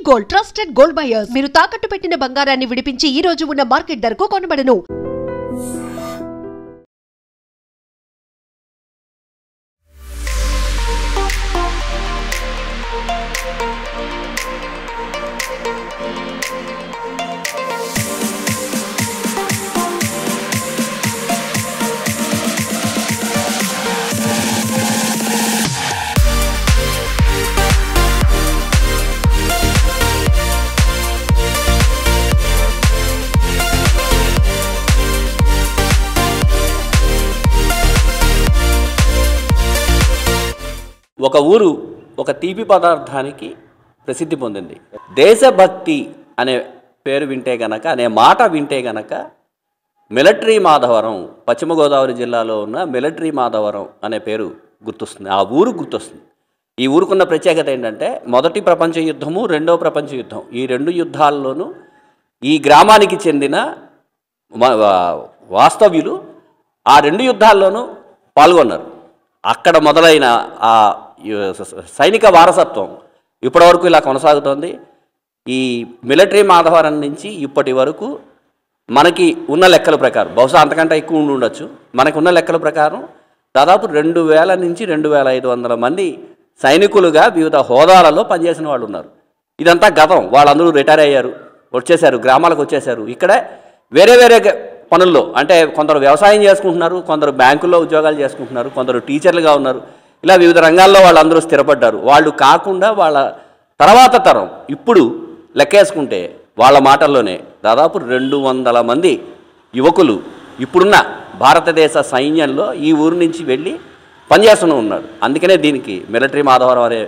Gold trusted gold buyers. మీరు తాకట్టు పెట్టిన బంగారాన్ని విడిపించి ఈ రోజు ఉన్న మార్కెట్ ధరకు కొనబడను. ఒక ఊరు ఒక తీపి పదార్థానికి ప్రసిద్ధి పొందింది. దేశభక్తి అనే పేరు వింటే గనక, అనే మాట వింటే గనక మిలిటరీ మాధవరం, పశ్చిమ గోదావరి జిల్లాలో ఉన్న మిలిటరీ మాధవరం అనే పేరు గుర్తొస్తుంది, ఆ ఊరు గుర్తొస్తుంది. ఈ ఊరుకున్న ప్రత్యేకత ఏంటంటే, మొదటి ప్రపంచ యుద్ధము, రెండవ ప్రపంచ యుద్ధం, ఈ రెండు యుద్ధాల్లోనూ ఈ గ్రామానికి చెందిన వాస్తవ్యులు ఆ రెండు యుద్ధాల్లోనూ పాల్గొన్నారు. అక్కడ మొదలైన ఆ సైనిక వారసత్వం ఇప్పటివరకు ఇలా కొనసాగుతోంది. ఈ మిలిటరీ మాధవరం నుంచి ఇప్పటి వరకు మనకి ఉన్న లెక్కల ప్రకారం, బహుశా అంతకంటే ఎక్కువ ఉండి ఉండొచ్చు, మనకు ఉన్న లెక్కల ప్రకారం దాదాపు 2000 నుంచి 2500 మంది సైనికులుగా వివిధ హోదాలలో పనిచేసిన వాళ్ళు ఉన్నారు. ఇదంతా గతం. వాళ్ళందరూ రిటైర్ అయ్యారు, వచ్చేసారు, గ్రామాలకు వచ్చేసారు. ఇక్కడే వేరే వేరే పనుల్లో, అంటే కొందరు వ్యవసాయం చేసుకుంటున్నారు, కొందరు బ్యాంకుల్లో ఉద్యోగాలు చేసుకుంటున్నారు, కొందరు టీచర్లుగా ఉన్నారు. ఇలా వివిధ రంగాల్లో వాళ్ళందరూ స్థిరపడ్డారు. వాళ్ళు కాకుండా వాళ్ళ తర్వాత తరం ఇప్పుడు లెక్కేసుకుంటే వాళ్ళ మాటల్లోనే దాదాపు 200 మంది యువకులు ఇప్పుడున్న భారతదేశ సైన్యంలో ఈ ఊరు నుంచి వెళ్ళి పనిచేస్తూనే ఉన్నారు. అందుకనే దీనికి మిలిటరీ మాధవరం అనే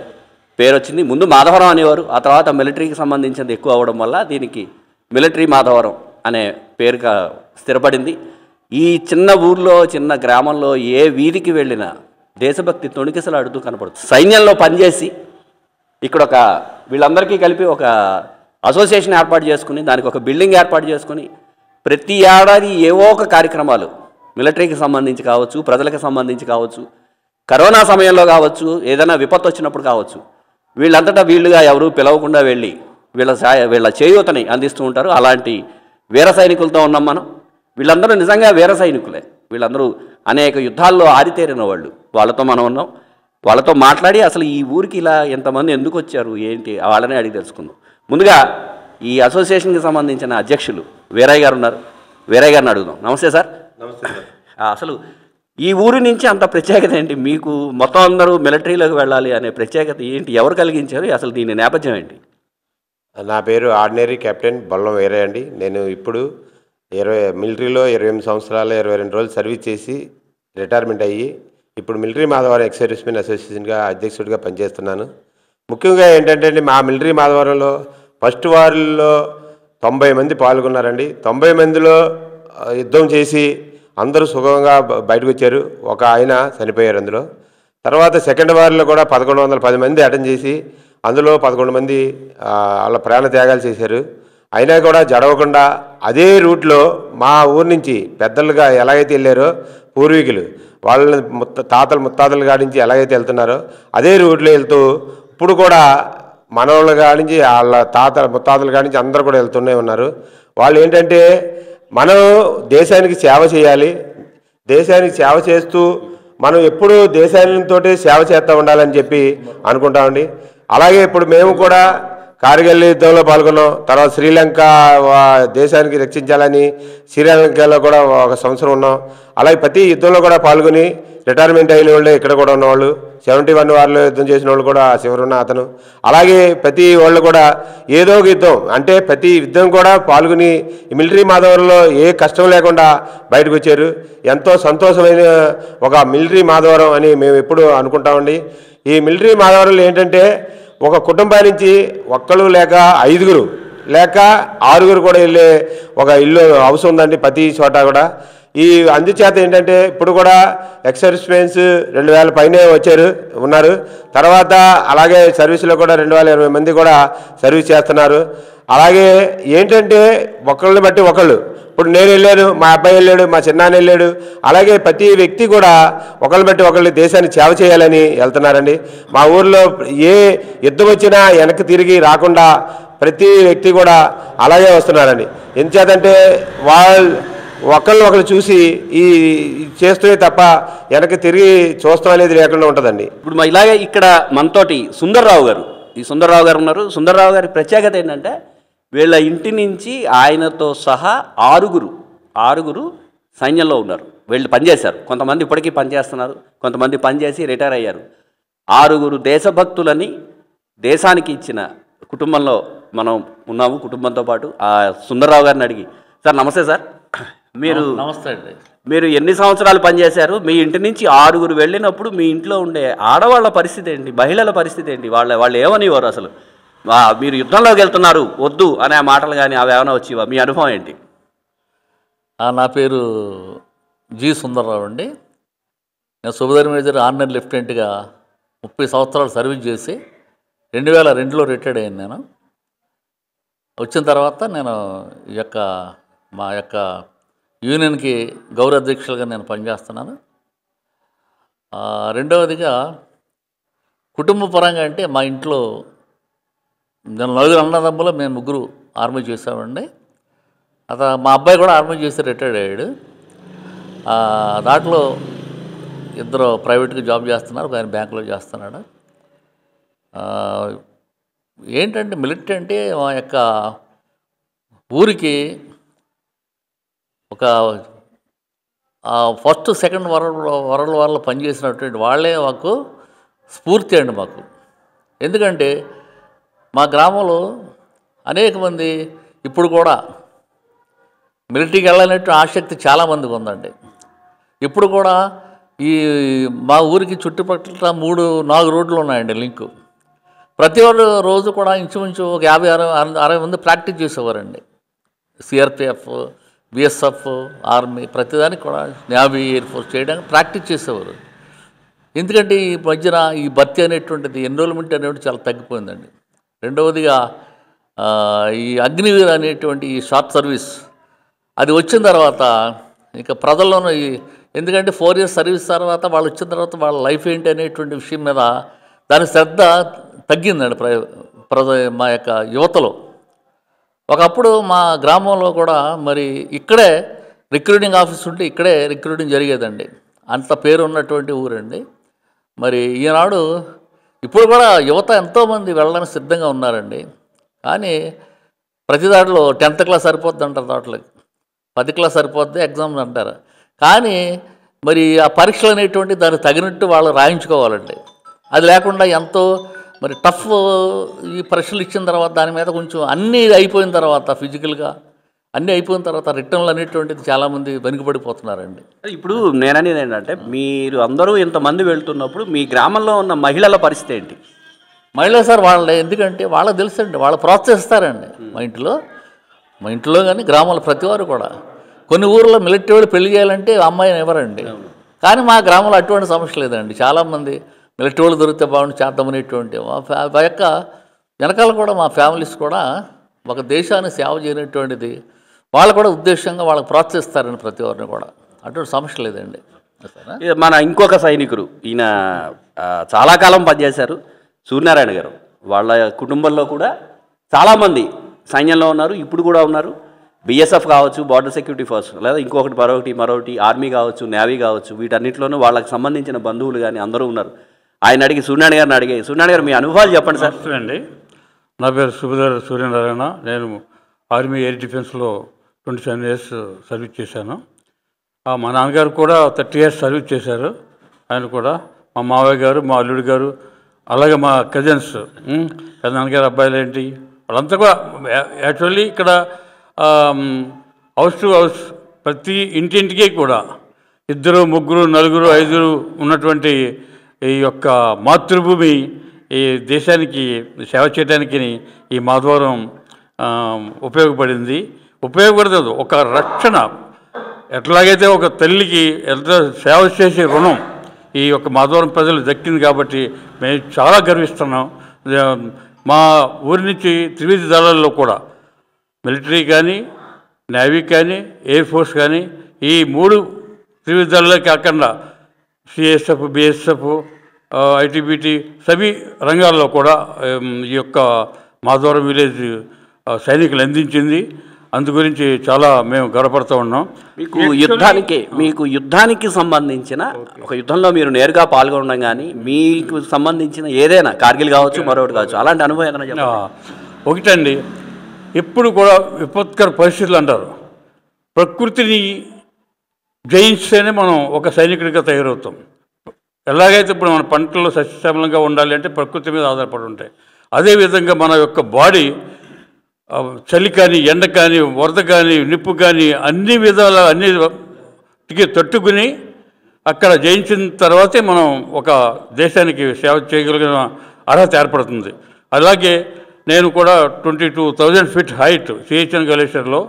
పేరు వచ్చింది. ముందు మాధవరం అనేవారు, ఆ తర్వాత మిలిటరీకి సంబంధించినది ఎక్కువ అవ్వడం వల్ల దీనికి మిలిటరీ మాధవరం అనే పేరుగా స్థిరపడింది. ఈ చిన్న ఊర్లో, చిన్న గ్రామంలో ఏ వీధికి వెళ్ళినా దేశభక్తి తొణికిసలాడుతూ కనపడుతుంది. సైన్యంలో పనిచేసి ఇక్కడ వీళ్ళందరికీ కలిపి ఒక అసోసియేషన్ ఏర్పాటు చేసుకుని, దానికి ఒక బిల్డింగ్ ఏర్పాటు చేసుకుని ప్రతి ఏడాది ఏవో ఒక కార్యక్రమాలు మిలిటరీకి సంబంధించి కావచ్చు, ప్రజలకు సంబంధించి కావచ్చు, కరోనా సమయంలో కావచ్చు, ఏదైనా విపత్తు వచ్చినప్పుడు కావచ్చు, వీళ్ళంతటా వీళ్ళుగా ఎవరూ పిలవకుండా వెళ్ళి వీళ్ళ చేయూతని అందిస్తూ ఉంటారు. అలాంటి వీర సైనికులతో ఉన్నాం మనం. వీళ్ళందరూ నిజంగా వీర సైనికులే. వీళ్ళందరూ అనేక యుద్ధాల్లో ఆరితేరిన వాళ్ళు. వాళ్ళతో మనం ఉన్నాం. వాళ్ళతో మాట్లాడి అసలు ఈ ఊరికి ఇలా ఎంతమంది ఎందుకు వచ్చారు, ఏంటి, వాళ్ళనే అడిగి తెలుసుకుందాం. ముందుగా ఈ అసోసియేషన్కి సంబంధించిన అధ్యక్షులు వీరయ్య గారు ఉన్నారు. వీరయ్య గారిని అడుగుదాం. నమస్తే సార్. నమస్తే సార్. అసలు ఈ ఊరి నుంచి అంత ప్రత్యేకత ఏంటి? మీకు మొత్తం అందరూ మిలిటరీలోకి వెళ్ళాలి అనే ప్రత్యేకత ఏంటి? ఎవరు కలిగించారు? అసలు దీని నేపథ్యం ఏంటి? నా పేరు ఆర్డినరీ కెప్టెన్ బొల్లం వీరయ్య అండి. నేను ఇప్పుడు మిలిటరీలో 28 సంవత్సరాలు 22 రోజులు సర్వీస్ చేసి రిటైర్మెంట్ అయ్యి ఇప్పుడు మిలిటరీ మాధవరం ఎక్స్ సర్వీస్మెన్ అసోసియేషన్గా అధ్యక్షుడిగా పనిచేస్తున్నాను. ముఖ్యంగా ఏంటంటే మా మిలిటరీ మాధవరంలో ఫస్ట్ వార్లో 90 మంది పాల్గొన్నారండి. 90 మందిలో యుద్ధం చేసి అందరూ సుఖంగా బయటకు వచ్చారు. ఒక ఆయన చనిపోయారు అందులో. తర్వాత సెకండ్ వార్లో కూడా 1110 మంది అటెండ్ చేసి అందులో 11 మంది వాళ్ళ ప్రాణ త్యాగాలు చేశారు. అయినా కూడా జడవకుండా అదే రూట్లో మా ఊరి నుంచి పెద్దలుగా ఎలాగైతే వెళ్ళారో పూర్వీకులు, వాళ్ళని ముత్తాతలు కాడించి ఎలాగైతే వెళ్తున్నారో అదే రూట్లో వెళ్తూ ఇప్పుడు కూడా మనవాళ్ళు కాడించి వాళ్ళ ముత్తాతలు కాడించి అందరూ కూడా వెళ్తూనే ఉన్నారు. వాళ్ళు ఏంటంటే మనం దేశానికి సేవ చేయాలి, దేశానికి సేవ చేస్తూ మనం ఎప్పుడూ దేశానితో సేవ చేస్తూ ఉండాలని చెప్పి అనుకుంటామండి. అలాగే ఇప్పుడు మేము కూడా కార్గిల్ యుద్ధంలో పాల్గొన్నాం. తర్వాత శ్రీలంక దేశానికి రక్షించాలని శ్రీలంకలో కూడా ఒక సంవత్సరం ఉన్నాం. అలాగే ప్రతి యుద్ధంలో కూడా పాల్గొని రిటైర్మెంట్ అయిన వాళ్ళే ఇక్కడ కూడా ఉన్నవాళ్ళు. 71 వారిలో యుద్ధం చేసిన వాళ్ళు కూడా చివరున్న అతను. అలాగే ప్రతి వాళ్ళు కూడా ఏదో ఒక యుద్ధం, అంటే ప్రతి యుద్ధం కూడా పాల్గొని మిలిటరీ మాధవరంలో ఏ కష్టం లేకుండా బయటకు వచ్చారు. ఎంతో సంతోషమైన ఒక మిలిటరీ మాధవరం అని మేము ఎప్పుడు అనుకుంటామండి. ఈ మిలిటరీ మాధవరంలో ఏంటంటే ఒక కుటుంబం నుంచి ఒక్కళ్ళు లేక 5గురు లేక 6గురు కూడా వెళ్ళే ఒక ఇల్లు హౌస్ ఉందండి ప్రతి చోట కూడా. ఈ అందుచేత ఏంటంటే ఇప్పుడు కూడా ఎక్స్ సర్వీస్మెన్స్ 2000 పైనే ఉన్నారు. తర్వాత అలాగే సర్వీస్లో కూడా 2020 మంది కూడా సర్వీస్ చేస్తున్నారు. అలాగే ఏంటంటే ఒకళ్ళని బట్టి ఒకళ్ళు, ఇప్పుడు నేను వెళ్ళాను, మా అబ్బాయి వెళ్ళాడు, మా చిన్నాన్న వెళ్ళాడు. అలాగే ప్రతి వ్యక్తి కూడా ఒకళ్ళని బట్టి ఒకళ్ళు దేశాన్ని సేవ చేయాలని వెళ్తున్నారండి. మా ఊర్లో ఏ యుద్ధం వచ్చినా వెనక్కి తిరిగి రాకుండా ప్రతి వ్యక్తి కూడా అలాగే వస్తున్నారండి. ఎంచేతంటే ఒకళ్ళు చూసి ఈ చేస్తూనే తప్ప వెనక్కి తిరిగి చూస్తాం అనేది లేకుండా ఉంటుందండి. ఇప్పుడు ఇలాగే ఇక్కడ మనతోటి సుందర్రావు గారు, ఈ సుందర్రావు గారు ఉన్నారు. సుందర్రావు గారి ప్రత్యేకత ఏంటంటే వీళ్ళ ఇంటి నుంచి ఆయనతో సహా ఆరుగురు సైన్యంలో ఉన్నారు. వీళ్ళు పనిచేశారు. కొంతమంది ఇప్పటికీ పనిచేస్తున్నారు, కొంతమంది పనిచేసి రిటైర్ అయ్యారు. 6 దేశభక్తులని దేశానికి ఇచ్చిన కుటుంబంలో మనం ఉన్నాము. కుటుంబంతో పాటు ఆ సుందర్రావు గారిని అడిగి, సార్ నమస్తే సార్, నమస్తే అండి. మీరు ఎన్ని సంవత్సరాలు పనిచేశారు? మీ ఇంటి నుంచి 6 వెళ్ళినప్పుడు మీ ఇంట్లో ఉండే ఆడవాళ్ళ పరిస్థితి ఏంటి, మహిళల పరిస్థితి ఏంటి, వాళ్ళు ఏమనేవారు అసలు? మీరు యుద్ధంలోకి వెళ్తున్నారు వద్దు అనే మాటలు కానీ అవి ఏమైనా వచ్చేవా? మీ అనుభవం ఏంటి? నా పేరు జి సుందర్రావు అండి. నేను సుబేదార్ మేజర్ ఆర్డినరీ లెఫ్టినెంట్గా 30 సంవత్సరాలు సర్వీస్ చేసి 2002లో రిటైర్డ్ అయ్యాను. నేను వచ్చిన తర్వాత నేను మా యొక్క యూనియన్కి గౌరవ అధ్యక్షులుగా నేను పనిచేస్తున్నాను. రెండవదిగా కుటుంబ పరంగా అంటే మా ఇంట్లో నేను 4 అన్నదమ్ములు, మేము 3 ఆర్మీ చేసామండి. మా అబ్బాయి కూడా ఆర్మీ చేసి రిటైర్డ్ అయ్యాడు. దాంట్లో 2 ప్రైవేట్గా జాబ్ చేస్తున్నారు, ఆయన బ్యాంకులో చేస్తున్నాడు. ఏంటంటే మిలిటరీ అంటే మా యొక్క ఊరికి ఒక ఫస్ట్ సెకండ్ వరల్డ్ వార్లో పనిచేసినటువంటి వాళ్ళే మాకు స్ఫూర్తి అండి మాకు. ఎందుకంటే మా గ్రామంలో అనేక మంది ఇప్పుడు కూడా మిలిటరీకి వెళ్ళాలనే ఆసక్తి చాలామందికి ఉందండి. ఇప్పుడు కూడా మా ఊరికి చుట్టుపక్కల 3-4 రోడ్లు ఉన్నాయండి లింకు. ప్రతి రోజు కూడా ఇంచుమించు ఒక 50-60 మంది ప్రాక్టీస్ చేసేవారండి. సిఆర్పిఎఫ్, బిఎస్ఎఫ్, ఆర్మీ, ప్రతిదానికి కూడా నేవీ, ఎయిర్ ఫోర్స్ చేయడానికి ప్రాక్టీస్ చేసేవారు. ఎందుకంటే ఈ మధ్యన ఈ భర్తీ అనేటువంటిది, ఎన్రోల్మెంట్ అనేటువంటి చాలా తగ్గిపోయిందండి. రెండవదిగా ఈ అగ్నివీర్ అనేటువంటి ఈ షార్ట్ సర్వీస్ అది వచ్చిన తర్వాత ఇక ప్రజల్లోనూ ఎందుకంటే 4 years సర్వీస్ తర్వాత వాళ్ళు వచ్చిన తర్వాత వాళ్ళ లైఫ్ ఏంటి అనేటువంటి విషయం మీద దాని శ్రద్ధ తగ్గిందండి మా యొక్క యువతలో. ఒకప్పుడు మా గ్రామంలో కూడా మరి ఇక్కడే రిక్రూటింగ్ ఆఫీస్ ఉంటే ఇక్కడే రిక్రూటింగ్ జరిగేదండి. అంత పేరు ఉన్నటువంటి ఊరండి. మరి ఈనాడు ఇప్పుడు కూడా యువత ఎంతోమంది వెళ్ళడానికి సిద్ధంగా ఉన్నారండి. కానీ ప్రతి దాంట్లో 10th క్లాస్ సరిపోద్ది అంటారు, దాంట్లోకి 10th క్లాస్ సరిపోద్ది ఎగ్జామ్స్ అంటారు. కానీ మరి ఆ పరీక్షలు అనేటువంటి దానికి తగినట్టు వాళ్ళు రాయించుకోవాలండి. అది లేకుండా ఎంతో మరి టఫ్ ఈ పరీక్షలు ఇచ్చిన తర్వాత దాని మీద కొంచెం అన్నీ అయిపోయిన తర్వాత ఫిజికల్గా అన్నీ అయిపోయిన తర్వాత రిటర్న్లు అనేటువంటిది చాలామంది వెనుకబడిపోతున్నారండి. ఇప్పుడు నేననేది ఏంటంటే మీరు అందరూ ఇంతమంది వెళ్తున్నప్పుడు మీ గ్రామంలో ఉన్న మహిళల పరిస్థితి ఏంటి? మహిళలు సార్ వాళ్ళే, ఎందుకంటే వాళ్ళకి తెలుసండి, వాళ్ళు ప్రోత్సహిస్తారండి. మా ఇంట్లో కానీ గ్రామంలో ప్రతి వారు కూడా. కొన్ని ఊర్లో మిలిటరీ వాళ్ళు పెళ్లి చేయాలంటే అమ్మాయిని ఎవరండి. కానీ మా గ్రామంలో అటువంటి సమస్య లేదండి. చాలామంది మిలిటరీ వాళ్ళు దొరికితే బాగుండి చేద్దామనేటువంటి మా యొక్క వెనకాల కూడా మా ఫ్యామిలీస్ కూడా ఒక దేశాన్ని సేవ చేయనటువంటిది వాళ్ళు కూడా ఉద్దేశంగా వాళ్ళకి ప్రోత్సహిస్తారండి ప్రతి వారిని కూడా. అటువంటి సమస్య లేదండి. మన ఇంకొక సైనికుడు, ఈయన చాలా కాలం పనిచేశారు, సూర్యనారాయణ గారు. వాళ్ళ కుటుంబంలో కూడా చాలామంది సైన్యంలో ఉన్నారు, ఇప్పుడు కూడా ఉన్నారు. బిఎస్ఎఫ్ కావచ్చు, బార్డర్ సెక్యూరిటీ ఫోర్స్, లేదా ఇంకొకటి మరొకటి ఆర్మీ కావచ్చు, నేవీ కావచ్చు, వీటన్నిటిలోనూ వాళ్ళకి సంబంధించిన బంధువులు కానీ అందరూ ఉన్నారు. ఆయన అడిగి సూర్యనారాయణ గారిని అడిగాయి. సూర్యనారాయణ గారు మీ అనుభవాలు చెప్పండి సార్. అండి, నా పేరు సుబేదార్ సూర్యనారాయణ. నేను ఆర్మీ ఎయిర్ డిఫెన్స్లో 27 years సర్వీస్ చేశాను. మా నాన్నగారు కూడా 30 years సర్వీస్ చేశారు. ఆయన కూడా మా మావయ్య గారు, మా అల్లుడి గారు, అలాగే మా కజిన్స్, నాన్నగారు అబ్బాయిలు ఏంటి వాళ్ళంతా కూడా యాక్చువల్లీ ఇక్కడ హౌస్ టు హౌస్ ప్రతి ఇంటింటికి కూడా 2, 3, 4, 5 ఉన్నటువంటి ఈ యొక్క మాతృభూమి ఈ దేశానికి సేవ చేయడానికి ఈ మాధవరం ఉపయోగపడుతుంది. ఒక రక్షణ ఎట్లాగైతే ఒక తల్లికి ఎంత సేవ చేసే రుణం ఈ యొక్క మాధవరం ప్రజలు దక్కింది కాబట్టి మేము చాలా గర్విస్తున్నాం. మా ఊరి నుంచి త్రివిధ దళాల్లో కూడా మిలిటరీ కానీ, నేవీ కానీ, ఎయిర్ ఫోర్స్ కానీ, ఈ 3 త్రివిధ దళాలే కాకుండా సిఎస్ఎఫ్, బిఎస్ఎఫ్, ఐటీబీటీ సభీ రంగాల్లో కూడా ఈ యొక్క మాధవరం విలేజ్ సైనికులు అందించింది. అందు గురించి చాలా మేము గర్వపడుతూ ఉన్నాం. మీకు యుద్ధానికి సంబంధించిన ఒక యుద్ధంలో మీరు నేరుగా పాల్గొనడం కానీ మీకు సంబంధించిన ఏదైనా కార్గిల్ కావచ్చు మరొకటి కావచ్చు అలాంటి అనుభవం ఏదైనా చెప్పండి. ఒకటండి, ఎప్పుడు కూడా విపత్కర పరిస్థితులు అంటారు. ప్రకృతిని జయిస్తేనే మనం ఒక సైనికుడిగా తయారవుతాం. ఎలాగైతే ఇప్పుడు మన పంటల్లో సస్యశ్యామలంగా ఉండాలి అంటే ప్రకృతి మీద ఆధారపడి ఉంటాయి. అదేవిధంగా మన యొక్క బాడీ చలి కానీ, ఎండ కానీ, వరద కానీ, నిప్పు కానీ అన్ని విధాల అన్నిటికీ తట్టుకుని అక్కడ జయించిన తర్వాతే మనం ఒక దేశానికి సేవ చేయగలిగిన అర్హత ఏర్పడుతుంది. అలాగే నేను కూడా 22,000 ఫీట్ హైట్ సిహెచ్ఎన్ గ్లేషియర్లో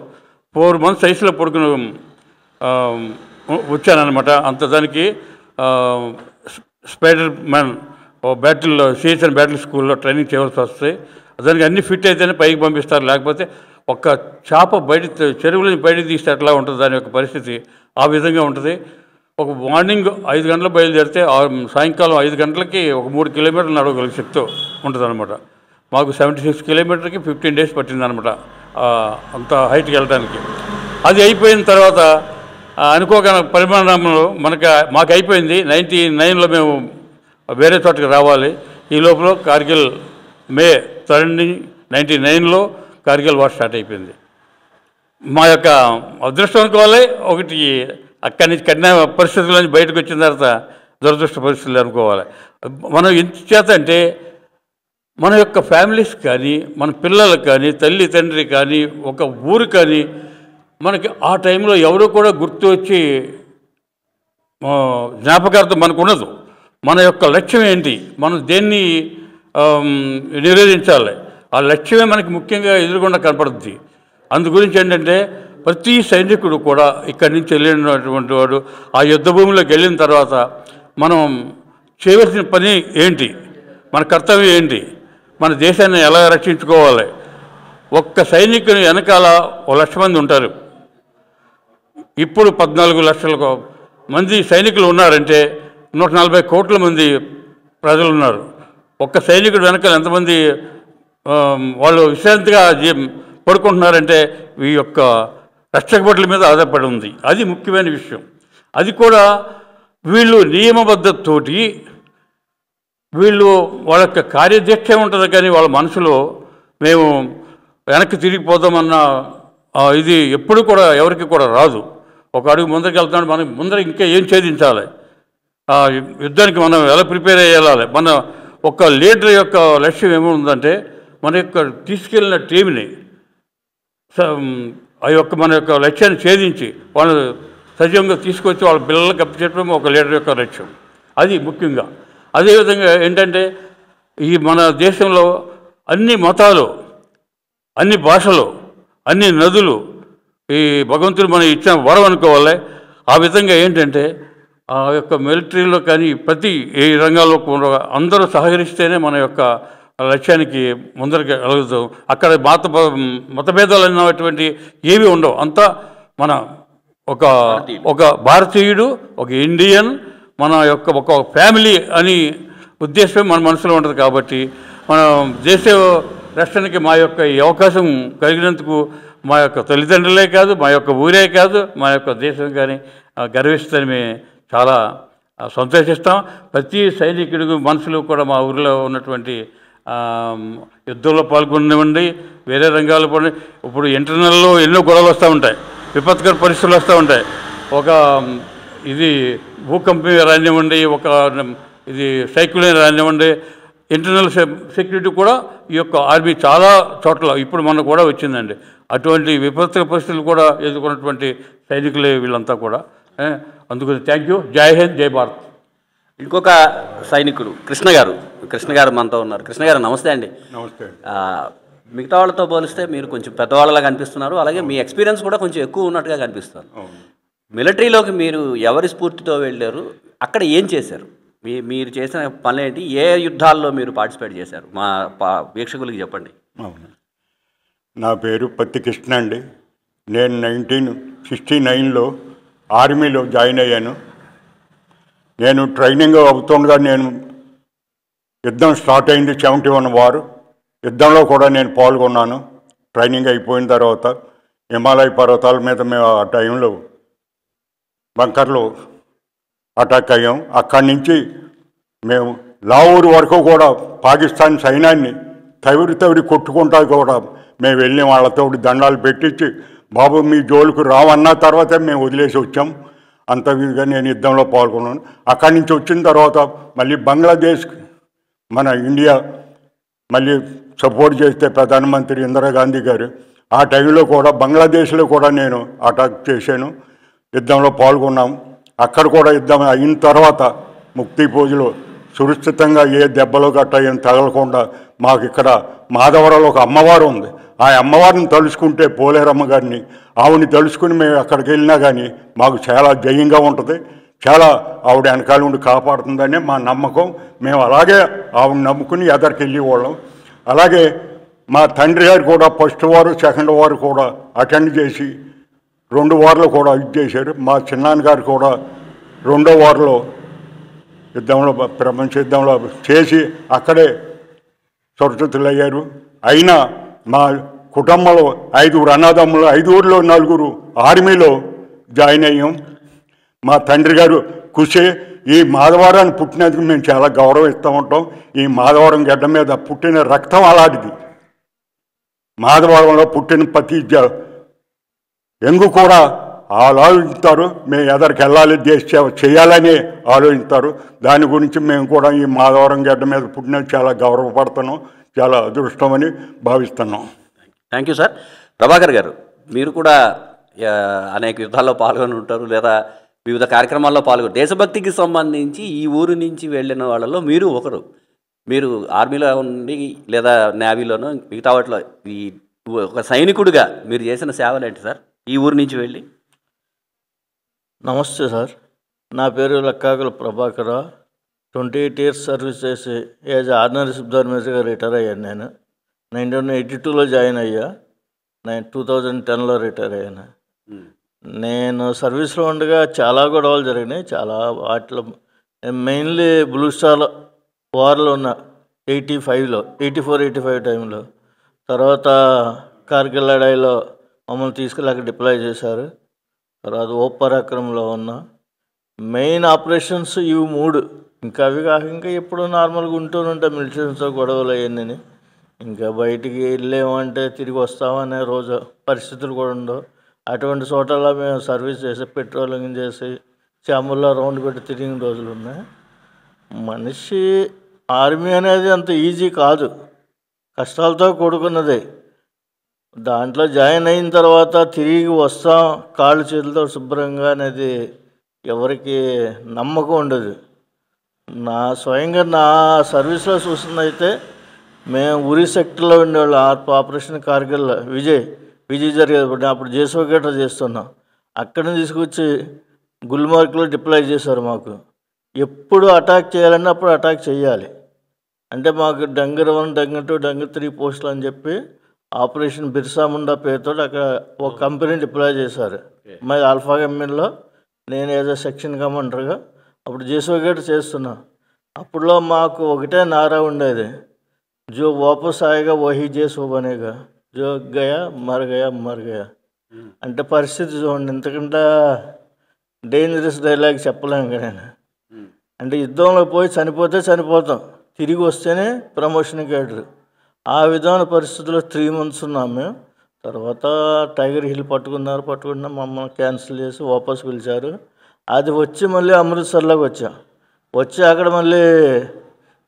4 months ఐస్లో పడుకుని వచ్చానమాట. అంత దానికి spider man battle CHN battle స్కూల్లో ట్రైనింగ్ చేయవలసి వస్తాయి. దానికి అన్ని ఫిట్ అయితేనే పైకి పంపిస్తారు, లేకపోతే ఒక్క చేప బయట చెరువులని బయటకు తీస్తే ఎట్లా ఉంటుంది దాని యొక్క పరిస్థితి, ఆ విధంగా ఉంటుంది. ఒక మార్నింగ్ 5 గంటలకు బయలుదేరితే సాయంకాలం 5 గంటలకి ఒక 3 కిలోమీటర్లు నడవగలిగే శక్తి ఉంటుంది అనమాట. మాకు 76 కిలోమీటర్కి 15 days పట్టిందనమాట అంత హైట్కి వెళ్ళడానికి. అది అయిపోయిన తర్వాత అనుకోగా పరిమాణంలో మాకు అయిపోయింది. 99లో మేము వేరే చోటకి రావాలి. ఈ లోపల కార్గిల్ మే 3 1999లో కార్గిల్ వార్ స్టార్ట్ అయిపోయింది. మా యొక్క అదృష్టం అనుకోవాలి. ఒకటి అక్కడి నుంచి కఠిన పరిస్థితుల నుంచి బయటకు వచ్చిన తర్వాత దురదృష్ట పరిస్థితులు అనుకోవాలి. మనం ఎంత చేత అంటే మన యొక్క ఫ్యామిలీస్ కానీ, మన పిల్లలకు కానీ, తల్లి తండ్రి కానీ, ఒక ఊరు కానీ మనకి ఆ టైంలో ఎవరో కూడా గుర్తు వచ్చి జ్ఞాపకార్థం మనకు ఉండదు. మన యొక్క లక్ష్యం ఏంటి, మనం దేన్ని నిరోధించాలి, ఆ లక్ష్యమే మనకి ముఖ్యంగా ఎదురుగుండా కనపడుతుంది. అందు గురించి ఏంటంటే ప్రతి సైనికుడు కూడా ఇక్కడి నుంచి వెళ్ళినటువంటి వాడు ఆ యుద్ధ భూమిలోకి వెళ్ళిన తర్వాత మనం చేయవలసిన పని ఏంటి, మన కర్తవ్యం ఏంటి, మన దేశాన్ని ఎలా రక్షించుకోవాలి. ఒక్క సైనికుని వెనకాల 1,00,000 మంది ఉంటారు. ఇప్పుడు 14 లక్షల మంది సైనికులు ఉన్నారంటే 140 కోట్ల మంది ప్రజలు ఉన్నారు. ఒక్క సైనికుడు వెనకాల ఎంతమంది వాళ్ళు విశ్రాంతిగా పడుకుంటున్నారంటే ఈ యొక్క రక్షకభటుల మీద ఆధారపడి ఉంది. అది ముఖ్యమైన విషయం. అది కూడా వీళ్ళు నియమబద్ధతతోటి వీళ్ళు వాళ్ళ యొక్క కార్యదీక్ష ఉంటుంది, కానీ వాళ్ళ మనసులో మేము వెనక్కి తిరిగిపోదామన్న ఇది ఎప్పుడు కూడా ఎవరికి కూడా రాదు. ఒక అడుగు ముందరికి వెళ్తున్నాడు, మనం ముందర ఇంకా ఏం ఛేదించాలి, యుద్ధానికి మనం ఎలా ప్రిపేర్ అయ్యేయాలి. మన ఒక లీడర్ యొక్క లక్ష్యం ఏముందంటే మన యొక్క తీసుకెళ్ళిన టీంని ఆ యొక్క మన యొక్క లక్ష్యాన్ని ఛేదించి వాళ్ళు సజీవంగా తీసుకొచ్చి వాళ్ళ పిల్లలకు అప్పచెప్పడం ఒక లీడర్ యొక్క లక్ష్యం. అది ముఖ్యంగా. అదేవిధంగా ఏంటంటే ఈ మన దేశంలో అన్ని మతాలు, అన్ని భాషలు, అన్ని నదులు ఈ భగవంతుడు మనం ఇచ్చిన వరం అనుకోవాలి. ఆ విధంగా ఏంటంటే ఆ యొక్క మిలిటరీలో కానీ ప్రతి ఏ రంగాల్లో అందరూ సహకరిస్తేనే మన యొక్క లక్ష్యానికి ముందరికి వెళుతాం. అక్కడ మతభేదాలు అన్నటువంటి ఏవి ఉండవు. అంతా మన ఒక భారతీయుడు, ఒక ఇండియన్, మన యొక్క ఒక ఫ్యామిలీ అని ఉద్దేశం మన మనసులో ఉంటుంది. కాబట్టి మన దేశ రక్షణకి మా యొక్క ఈ అవకాశం కలిగినందుకు మా యొక్క తల్లిదండ్రులే కాదు, మా యొక్క ఊరే కాదు, మా యొక్క దేశం కానీ గర్విస్తుందని మేము చాలా సంతోషిస్తాం. ప్రతి సైనికుడి మనసులో కూడా మా ఊరిలో ఉన్నటువంటి యుద్ధంలో పాల్గొనివ్వండి, వేరే రంగాల్లో పడి ఇప్పుడు ఇంటర్నల్లో ఎన్నో గొడవలు వస్తూ ఉంటాయి, విపత్కర పరిస్థితులు వస్తూ ఉంటాయి. ఒక ఇది భూకంపం రానివ్వండి, ఒక ఇది సైక్లోన్ రానివ్వండి, ఇంటర్నల్ సెక్యూరిటీ కూడా ఈ యొక్క ఆర్మీ చాలా చోట్ల ఇప్పుడు మనకు కూడా వచ్చిందండి. అటువంటి విపత్కర పరిస్థితులు కూడా ఎదుర్కొన్నటువంటి సైనికులే వీళ్ళంతా కూడా. అందుకని థ్యాంక్ యూ. జై హింద్, జై భారత్. ఇంకొక సైనికుడు కృష్ణ గారు మనతో ఉన్నారు. కృష్ణ గారు నమస్తే అండి. నమస్తే. మిగతా వాళ్ళతో పోలిస్తే మీరు కొంచెం పెద్దవాళ్ళలా కనిపిస్తున్నారు, అలాగే మీ ఎక్స్పీరియన్స్ కూడా కొంచెం ఎక్కువ ఉన్నట్టుగా కనిపిస్తుంది. మిలిటరీలోకి మీరు ఎవరి స్ఫూర్తితో వెళ్ళారు, అక్కడ ఏం చేశారు, మీరు చేసిన పనులు ఏంటి, ఏ యుద్ధాల్లో మీరు పార్టిసిపేట్ చేశారు, మా వీక్షకులకి చెప్పండి. అవును, నా పేరు పత్తి కృష్ణ అండి. నేను 1969లో ఆర్మీలో జాయిన్ అయ్యాను. నేను ట్రైనింగ్ అవుతుండగా నేను యుద్ధం స్టార్ట్ అయింది 71 వారు. యుద్ధంలో కూడా నేను పాల్గొన్నాను. ట్రైనింగ్ అయిపోయిన తర్వాత హిమాలయ పర్వతాల మీద మేము ఆ టైంలో బంకర్లో అటాక్ అయ్యాం. అక్కడి నుంచి మేము లాహోర్ వరకు కూడా పాకిస్తాన్ సైన్యాన్ని తవిరి కొట్టుకుంటా కూడా మేము వెళ్ళి వాళ్ళతో దండాలు పెట్టించి బాబు మీ జోలికి రావన్న తర్వాతే మేము వదిలేసి వచ్చాం. అంత విధిగా నేను యుద్ధంలో పాల్గొన్నాను. అక్కడి నుంచి వచ్చిన తర్వాత మళ్ళీ బంగ్లాదేశ్ మన ఇండియా మళ్ళీ సపోర్ట్ చేస్తే ప్రధానమంత్రి ఇందిరాగాంధీ గారు ఆ టైంలో కూడా బంగ్లాదేశ్లో కూడా నేను అటాక్ చేశాను, యుద్ధంలో పాల్గొన్నాం. అక్కడ కూడా యుద్ధం అయిన తర్వాత ముక్తి పూజలో సురక్షితంగా ఏ దెబ్బలు గట్ట ఏం తగలకుండా మాకు ఇక్కడ మాధవరంలో ఒక అమ్మవారు ఉంది. ఆ అమ్మవారిని తలుచుకుంటే పోలేరమ్మ గారిని ఆవిడని తలుచుకుని మేము అక్కడికి వెళ్ళినా కానీ మాకు చాలా జయంగా ఉంటుంది. చాలా ఆవిడ వెనకాల ఉండి కాపాడుతుందనే మా నమ్మకం. మేము అలాగే ఆవిడని నమ్ముకుని ఎదరికి వెళ్ళేవాళ్ళం. అలాగే మా తండ్రి గారు కూడా ఫస్ట్ వారు సెకండ్ వారు కూడా అటెండ్ చేసి 2 వారాలు కూడా ఇది చేశారు. మా చిన్నాన్నగారు కూడా 2వ వారంలో యుద్ధంలో ప్రపంచ యుద్ధంలో చేసి అక్కడే సురక్షితులయ్యారు. అయినా మా కుటుంబంలో 5 అన్నదమ్ములు, 5 4 ఆర్మీలో జాయిన్ అయ్యాం. మా తండ్రి గారు కృషి ఈ మాధవరాన్ని పుట్టినందుకు మేము చాలా గౌరవిస్తూ ఉంటాం. ఈ మాధవరం గడ్డ మీద పుట్టిన రక్తం అలాంటిది. మాధవరంలో పుట్టిన ప్రతి ఎంగు కూడా ఆలోచిస్తారు, మేము ఎదరికి వెళ్ళాలి, దేశ సేవ చేయాలని ఆలోచిస్తారు. దాని గురించి మేము కూడా ఈ మాధవరం గడ్డ మీద పుట్టినందుకు చాలా గౌరవపడుతున్నాం, చాలా అదృష్టమని భావిస్తున్నాం. Thank you sir. ప్రభాకర్ గారు, మీరు కూడా అనేక యుద్ధాల్లో పాల్గొని ఉంటారు, లేదా వివిధ కార్యక్రమాల్లో పాల్గొని దేశభక్తికి సంబంధించి ఈ ఊరు నుంచి వెళ్ళిన వాళ్ళలో మీరు ఒకరు. మీరు ఆర్మీలో ఉండి లేదా నేవీలోనో మిగతా వాటిలో ఈ ఒక సైనికుడిగా మీరు చేసిన సేవలు ఏంటి సార్ ఈ ఊరు నుంచి వెళ్ళి? నమస్తే సార్, నా పేరు లక్కాకుల ప్రభాకర్. 28 years సర్వీస్ చేసి యాజ్ ఆర్డినరీ సిబ్బంది మేజర్గా రిటైర్ అయ్యాను. నేను 1982లో జాయిన్ అయ్యా, 2010లో రిటైర్ అయ్యాను. నేను సర్వీస్లో ఉండగా చాలా గొడవలు జరిగినాయి. చాలా వాటిలో మెయిన్లీ బ్లూ స్టార్ వార్లో ఉన్న 84-85 టైంలో, తర్వాత కార్గిల్ లడాయిలో మమ్మల్ని తీసుకెళ్ళి అక్కడ డిప్లాయ్ చేశారు. తర్వాత ఓపరాక్రమంలో ఉన్న మెయిన్ ఆపరేషన్స్ ఇవి 3. ఇంకా అవి కాక ఇంకా ఎప్పుడు నార్మల్గా ఉంటూనే మిలిటరీతో గొడవలు అవన్నీ. ఇంకా బయటికి వెళ్ళామంటే తిరిగి వస్తామనే రోజు పరిస్థితులు కూడా ఉండవు. అటువంటి చోటల్లో మేము సర్వీస్ చేసి పెట్రోలింగ్ చేసి చాముల్లో రౌండ్ పెట్టి తిరిగిన రోజులు ఉన్నాయి. మనిషి ఆర్మీ అనేది అంత ఈజీ కాదు, కష్టాలతో కూడుకున్నదే. దాంట్లో జాయిన్ అయిన తర్వాత తిరిగి వస్తాం కాళ్ళు చేతులతో శుభ్రంగా అనేది ఎవరికి నమ్మకం ఉండదు. స్వయంగా నా సర్వీస్లో చూసిందైతే మేము ఉరి సెక్టర్లో ఉండేవాళ్ళు. ఆపరేషన్ కార్గిల్ విజయ్ జరిగేది. అప్పుడు జేసోగేట చేస్తున్నాం. అక్కడిని తీసుకొచ్చి గుల్మార్గ్లో డిప్లాయ్ చేశారు. మాకు ఎప్పుడు అటాక్ చేయాలన్నా అప్పుడు అటాక్ చేయాలి. అంటే మాకు డంగర్ 1, డంగర్ 2, డంగర్ 3 పోస్టులు అని చెప్పి ఆపరేషన్ బిర్సా ముండా పేరుతో అక్కడ ఒక కంపెనీ డిప్లాయ్ చేశారు. మరి ఆల్ఫా ఎంఎన్లో నేను ఏదో సెక్షన్ కమాండర్గా అప్పుడు జేసోగేట చేస్తున్నా. అప్పుడులో మాకు ఒకటే నారా ఉండేది, జో వాపస్ ఆయేగా వహీ జేసో బనేగా, జో గయా మర్ గయా. అంటే పరిస్థితి చూడండి, ఇంతకంటే డేంజరస్ డైలాగ్ చెప్పలేము కదా. అంటే యుద్ధంలో పోయి చనిపోతే చనిపోతాం, తిరిగి వస్తేనే ప్రమోషన్ కేటరు. ఆ విధమైన పరిస్థితుల్లో 3 months ఉన్నాం మేము. తర్వాత టైగర్ హిల్ పట్టుకున్నా మమ్మల్ని క్యాన్సిల్ చేసి వాపస్ పిలిచారు. అది వచ్చి మళ్ళీ అమృత్సర్లోకి వచ్చి అక్కడ మళ్ళీ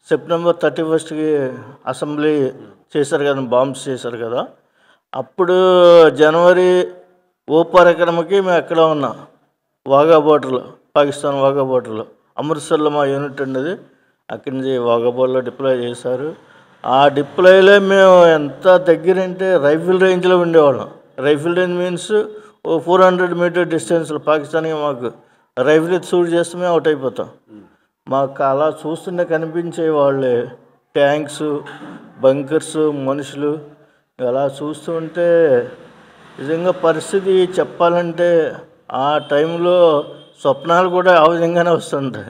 September 31st అసెంబ్లీ చేశారు కదా, బాంబ్స్ చేశారు కదా. అప్పుడు జనవరి ఓపరాక్రమకి మేము ఎక్కడ ఉన్నాం, వాఘా బోర్డర్లో, పాకిస్తాన్ వాఘా బోర్డర్లో. అమృత్సర్లో మా యూనిట్ ఉండేది. అక్కడి నుంచి వాఘా బోర్డర్లో డిప్లాయ్ చేశారు. ఆ డిప్లాయ్లో మేము ఎంత దగ్గరంటే రైఫిల్ రేంజ్లో ఉండేవాళ్ళం. రైఫిల్ రేంజ్ మీన్స్ 400 meter డిస్టెన్స్లో పాకిస్తాన్కి మాకు రైఫిల్ షూట్ చేస్తే మేము అవుట్ అయిపోతాం. మాకు అలా చూస్తుంటే కనిపించే వాళ్ళే ట్యాంక్స్, బంకర్స్, మనుషులు. అలా చూస్తుంటే నిజంగా పరిస్థితి చెప్పాలంటే ఆ టైంలో స్వప్నాలు కూడా ఆ విధంగానే వస్తుంటాయి.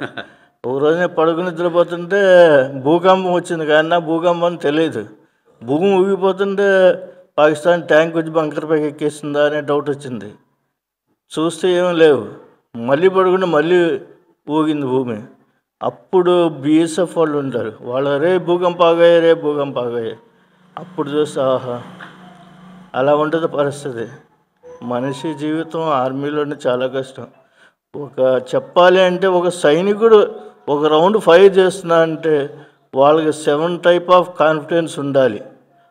ఒక రోజునే పడుకుని నిద్రపోతుంటే భూకంపం వచ్చింది, కానీ నా భూకంపం తెలియదు. భూమి ఊగిపోతుంటే పాకిస్తాన్ ట్యాంక్ వచ్చి బంకర్ పైకి ఎక్కేస్తుందా అనే డౌట్ వచ్చింది. చూస్తే ఏమీ లేవు. మళ్ళీ పడుకుంటే మళ్ళీ ఊగింది భూమి. అప్పుడు బీఎస్ఎఫ్ వాళ్ళు ఉంటారు, వాళ్ళు రే భూకంపాగాయే, రే భూకంపాగాయే. అప్పుడు చూస్తే ఆహా, అలా ఉంటుంది పరిస్థితి. మనిషి జీవితం ఆర్మీలోనే చాలా కష్టం. చెప్పాలి అంటే ఒక సైనికుడు ఒక రౌండ్ ఫైర్ చేస్తున్నా అంటే వాళ్ళకి 7 టైప్ ఆఫ్ కాన్ఫిడెన్స్ ఉండాలి.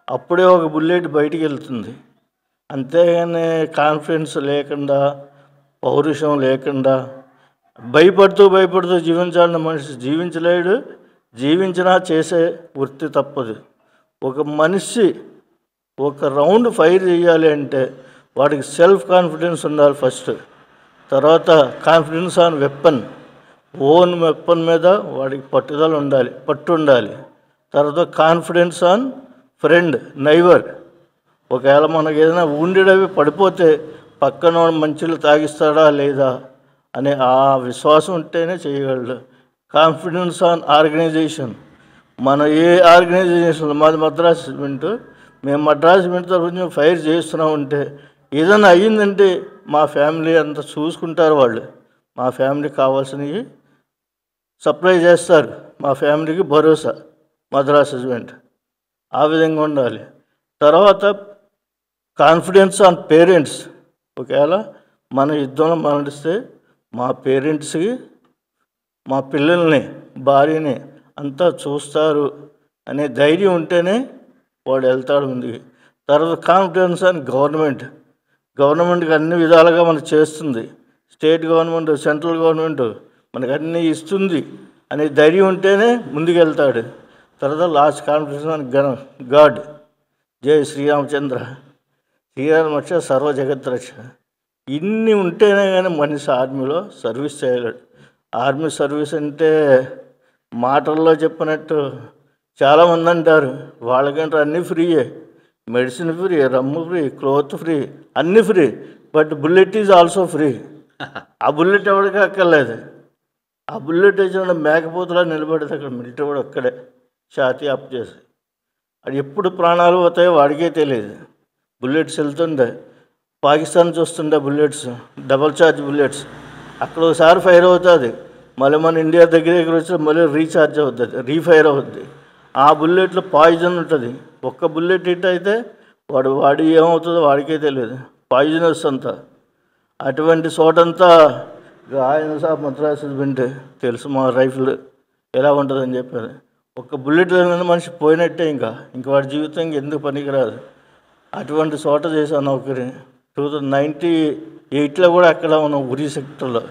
అప్పుడే ఒక బుల్లెట్ బయటికి వెళ్తుంది. అంతేగాని కాన్ఫిడెన్స్ లేకుండా, పౌరుషం లేకుండా, భయపడుతూ జీవించాలన్న మనిషి జీవించలేడు. జీవించినా చేసే వృత్తి తప్పదు. ఒక మనిషి ఒక రౌండ్ ఫైర్ చేయాలి అంటే వాడికి సెల్ఫ్ కాన్ఫిడెన్స్ ఉండాలి ఫస్ట్. తర్వాత confidence on weapon, own weapon మీద వాడికి పట్టు ఉండాలి. తర్వాత కాన్ఫిడెన్స్ ఆన్ ఫ్రెండ్, నైబర్. ఒకవేళ మనకు ఏదైనా ఉండేవి పడిపోతే పక్కన మంచిలు తాగిస్తాడా లేదా అనే ఆ విశ్వాసం ఉంటేనే చేయగలడు. Confidence on organization. మన ఏ ఆర్గనైజేషన్, మాది మద్రాస్ సిమెంట్, మేము మద్రాస్ సిమెంట్ తరఫున ఫైర్ చేస్తున్నామంటే ఏదైనా అయ్యిందంటే మా ఫ్యామిలీ అంతా చూసుకుంటారు. వాళ్ళు మా ఫ్యామిలీకి కావాల్సినవి సప్లై చేస్తారు. మా ఫ్యామిలీకి భరోసా మద్రాస్ సిమెంట్. ఆ విధంగా ఉండాలి. తర్వాత కాన్ఫిడెన్స్ ఆన్ పేరెంట్స్. ఒకవేళ మన యుద్ధంలో మరణిస్తే మా పేరెంట్స్కి, మా పిల్లల్ని, భార్యని అంతా చూస్తారు అనే ధైర్యం ఉంటేనే వాడు వెళ్తాడు ముందుకి. తర్వాత కాన్ఫిడెన్స్ ఆన్ గవర్నమెంట్కి అన్ని విధాలుగా మనకు చేస్తుంది. స్టేట్ గవర్నమెంట్, సెంట్రల్ గవర్నమెంట్ మనకు అన్నీ ఇస్తుంది అనే ధైర్యం ఉంటేనే ముందుకు వెళ్తాడు. తర్వాత లాస్ట్ కాన్ఫిడెన్స్ ఆన్ గాడ్. జై శ్రీరామచంద్ర, శ్రీరామరక్ష సర్వ జగద్రక్ష. ఇన్ని ఉంటేనే కానీ మనిషి ఆర్మీలో సర్వీస్ చేయలేడు. ఆర్మీ సర్వీస్ అంటే మాటల్లో చెప్పినట్టు చాలామంది అంటారు, వాళ్ళకంటే అన్నీ ఫ్రీయే. మెడిసిన్ ఫ్రీ, రమ్ము ఫ్రీ, క్లోత్ ఫ్రీ, అన్నీ free. But bullet is also free. ఆ బుల్లెట్ ఎవరికి అక్కర్లేదు. ఆ బుల్లెట్ వేసిన మేకపోతులా నిలబడితే అక్కడ మిలిటరీ వాడు ఒక్కడే ఛాతీ అప్ చేసి, అది ఎప్పుడు ప్రాణాలు పోతాయో వాడికే తెలియదు. బుల్లెట్స్ వెళ్తుండే పాకిస్తాన్ చూస్తుండే బుల్లెట్స్, డబల్ ఛార్జ్ బుల్లెట్స్. అక్కడ ఒకసారి ఫైర్ అవుతుంది, మళ్ళీ మన ఇండియా దగ్గర వచ్చి మళ్ళీ రీఛార్జ్ అవుతుంది, రీఫైర్ అవుతుంది. ఆ బుల్లెట్లో పాయిజన్ ఉంటుంది. ఒక్క బుల్లెట్ హిట్ అయితే వాడు ఏమవుతుందో వాడికే తెలియదు, పాయిజనస్ అంతా. అటువంటి చోటంతా ఆయన సాబ్ మద్రాసు వింటే తెలుసు మా రైఫిల్ ఎలా ఉంటుందని చెప్పారు. ఒక్క బుల్లెట్ మనిషి పోయినట్టే, ఇంకా వాడి జీవితం ఎందుకు పనికిరాదు. అటువంటి చోట చేశాను ఒకరి 2098లో కూడా అక్కడ ఉన్న ఉరి సెక్టర్లో.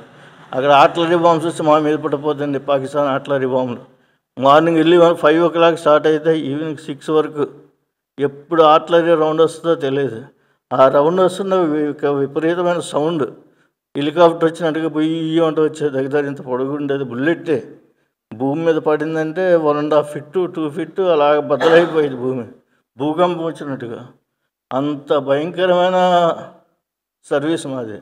అక్కడ ఆర్టిలరీ బాంబ్స్ వస్తే మా మీద పడిపోతుంది, పాకిస్తాన్ ఆర్టిలరీ బాంబులు. మార్నింగ్ వెళ్ళి 5 o'clock స్టార్ట్ అయితే ఈవినింగ్ 6 వరకు. ఎప్పుడు ఆర్టిలరీ రౌండ్ వస్తుందో తెలియదు. ఆ రౌండ్ వస్తున్న విపరీతమైన సౌండ్, హెలికాప్టర్ వచ్చినట్టుగా బొయ్యి అంటూ వచ్చేది. దగ్గర ఇంత పొడుగు ఉండేది బుల్లెట్టే. భూమి మీద పడిందంటే 1.5 feet 2 feet అలా బద్దలైపోయేది భూమి, భూకంపం వచ్చినట్టుగా. అంత భయంకరమైన సర్వీస్ మాది.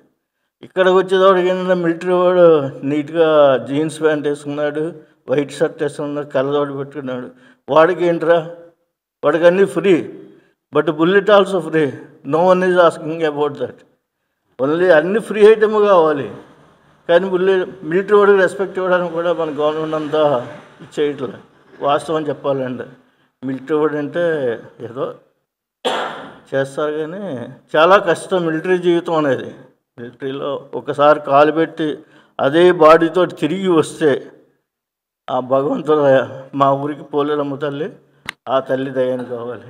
ఇక్కడికి వచ్చేటోడికి ఏంటంటే మిలిటరీ వాడు నీట్గా జీన్స్ ప్యాంట్ వేసుకున్నాడు, వైట్ షర్ట్ వేసుకున్నాడు, కళ్ళతోటి పెట్టుకున్నాడు. వాడికి ఏంట్రా, వాడికి అన్నీ free. But bullet also free. No one is asking about that. Only అన్ని ఫ్రీ ఐటమ్ కావాలి. కానీ మిలిటరీ వాడికి రెస్పెక్ట్ ఇవ్వడానికి కూడా మన గవర్నమెంట్ అంతా ఇచ్చేయట్లే. వాస్తవం చెప్పాలంటే మిలిటరీ వాడు అంటే ఏదో చేస్తారు, కానీ చాలా కష్టం మిలిటరీ జీవితం అనేది. మిలిటరీలో ఒకసారి కాలు పెట్టి అదే బాడీతో తిరిగి వస్తే ఆ భగవంతుడు మా ఊరికి పోలేరమ్మ తల్లి, ఆ తల్లి దయని కావాలి.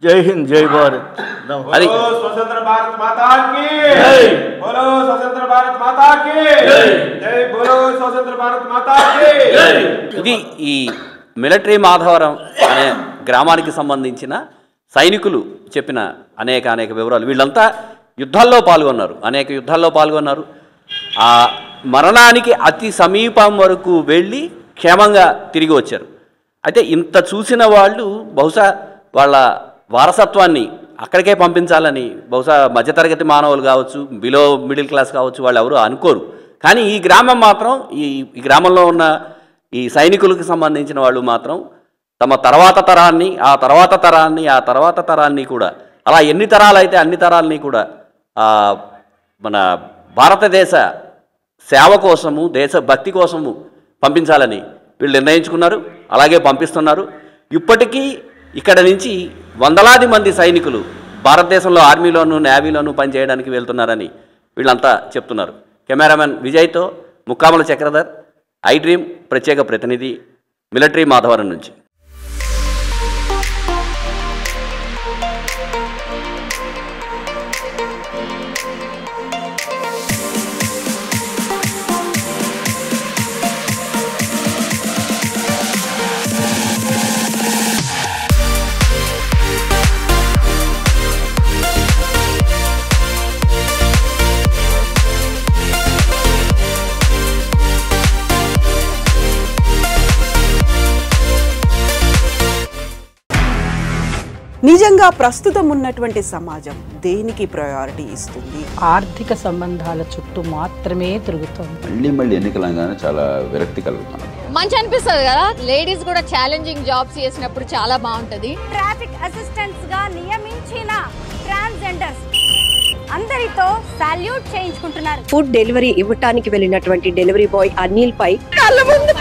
జై హింద్, జై భారత్. అది స్వతంత్ర భారత్ మాతాకి జై, బోలో స్వతంత్ర భారత్ మాతాకి జై, బోలో స్వతంత్ర భారత్ మాతాకి జై. ఇది ఈ మిలిటరీ మాధవరం అనే గ్రామానికి సంబంధించిన సైనికులు చెప్పిన అనేక వివరాలు. వీళ్ళంతా యుద్ధాల్లో పాల్గొన్నారు, అనేక యుద్ధాల్లో పాల్గొన్నారు. ఆ మరణానికి అతి సమీపం వరకు వెళ్ళి క్షేమంగా తిరిగి వచ్చారు. అయితే ఇంత చూసిన వాళ్ళు బహుశా వాళ్ళ వారసత్వాన్ని అక్కడికే పంపించాలని బహుశా మధ్యతరగతి మానవులు కావచ్చు, బిలో మిడిల్ క్లాస్ కావచ్చు, వాళ్ళు ఎవరు అనుకోరు. కానీ ఈ గ్రామం మాత్రం, ఈ గ్రామంలో ఉన్న ఈ సైనికులకు సంబంధించిన వాళ్ళు మాత్రం తమ తర్వాత తరాన్ని, ఆ తర్వాత తరాన్ని, ఆ తర్వాత తరాన్ని కూడా, అలా ఎన్ని తరాలైతే అన్ని తరాలని కూడా మన భారతదేశ సేవ కోసము, దేశభక్తి కోసము పంపించాలని వీళ్ళు నిర్ణయించుకున్నారు. అలాగే పంపిస్తున్నారు. ఇప్పటికీ ఇక్కడ నుంచి వందలాది మంది సైనికులు భారతదేశంలో ఆర్మీలోను, నేవీలోను పనిచేయడానికి వెళ్తున్నారని వీళ్ళంతా చెప్తున్నారు. కెమెరామెన్ విజయ్తో ముక్కామల చక్రధర్, ఐ డ్రీమ్ ప్రత్యేక ప్రతినిధి, మిలిటరీ మాధవరం నుంచి. నిజంగా ప్రస్తుతం ఉన్నటువంటి సమాజం దేనికి ప్రయారిటీ ఇస్తుంది? ఆర్థిక సంబంధాల చుట్టూ మాత్రమే తిరుగుతుంది. మళ్ళీ ఎన్నికలంగానే చాలా విరక్తి కలుగుతాను. మంచి అనిపిస్తుంది కదా, లేడీస్ కూడా ఛాలెంజింగ్ జాబ్స్ చేసినప్పుడు చాలా బాగుంటది. ట్రాఫిక్ అసిస్టెంట్స్ గా నియమించిన ట్రాన్స్జెండర్స్ అందరితో సాల్యూట్ చేయించుకుంటున్నారు. ఫుడ్ డెలివరీ ఇవ్వటానికి వెళ్ళినటువంటి డెలివరీ బాయ్ అనిల్ పై కళ్ళ ముందు